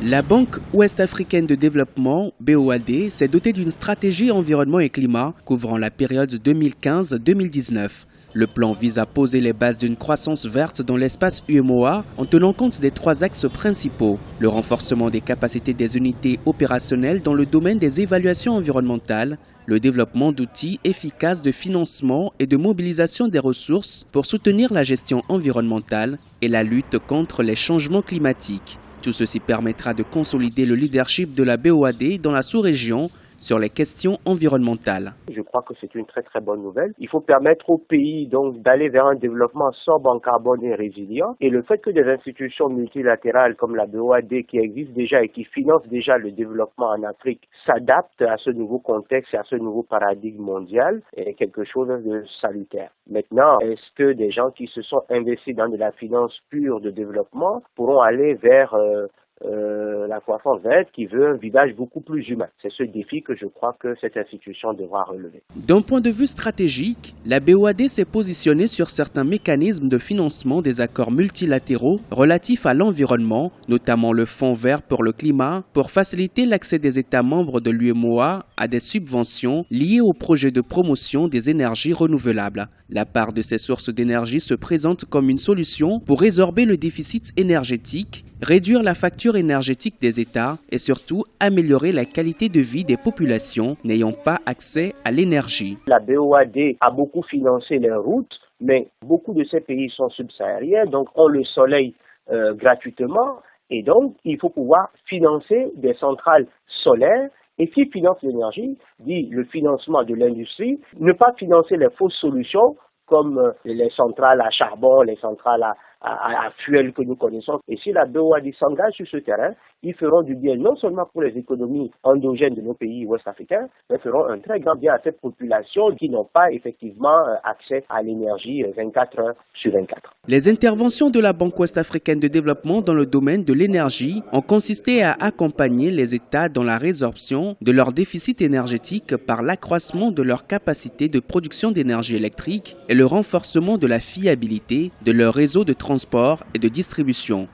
La Banque ouest-africaine de développement, BOAD, s'est dotée d'une stratégie environnement et climat couvrant la période 2015-2019. Le plan vise à poser les bases d'une croissance verte dans l'espace UEMOA en tenant compte des trois axes principaux. Le renforcement des capacités des unités opérationnelles dans le domaine des évaluations environnementales, le développement d'outils efficaces de financement et de mobilisation des ressources pour soutenir la gestion environnementale et la lutte contre les changements climatiques. Tout ceci permettra de consolider le leadership de la BOAD dans la sous-région sur les questions environnementales. Je crois que c'est une très bonne nouvelle. Il faut permettre au pays donc d'aller vers un développement sobre en carbone et résilient. Et le fait que des institutions multilatérales comme la BOAD qui existent déjà et qui financent déjà le développement en Afrique s'adaptent à ce nouveau contexte et à ce nouveau paradigme mondial est quelque chose de salutaire. Maintenant, est-ce que des gens qui se sont investis dans de la finance pure de développement pourront aller vers la croissance verte qui veut un visage beaucoup plus humain? C'est ce défi que je crois que cette institution devra relever. D'un point de vue stratégique, la BOAD s'est positionnée sur certains mécanismes de financement des accords multilatéraux relatifs à l'environnement, notamment le Fonds vert pour le climat, pour faciliter l'accès des États membres de l'UEMOA à des subventions liées aux projets de promotion des énergies renouvelables. La part de ces sources d'énergie se présente comme une solution pour résorber le déficit énergétique, réduire la facture énergétique des États et surtout améliorer la qualité de vie des populations n'ayant pas accès à l'énergie. La BOAD a beaucoup financé les routes, mais beaucoup de ces pays sont subsahariens, donc ont le soleil gratuitement, et donc il faut pouvoir financer des centrales solaires. Et qui finance l'énergie, dit le financement de l'industrie, ne pas financer les fausses solutions comme les centrales à charbon, les centrales à fuel que nous connaissons. Et si la BOAD s'engage sur ce terrain, ils feront du bien non seulement pour les économies endogènes de nos pays ouest-africains, mais feront un très grand bien à ces populations qui n'ont pas effectivement accès à l'énergie 24 heures sur 24. Les interventions de la Banque ouest-africaine de développement dans le domaine de l'énergie ont consisté à accompagner les États dans la résorption de leur déficit énergétique par l'accroissement de leur capacité de production d'énergie électrique et le renforcement de la fiabilité de leur réseau de transport et de distribution.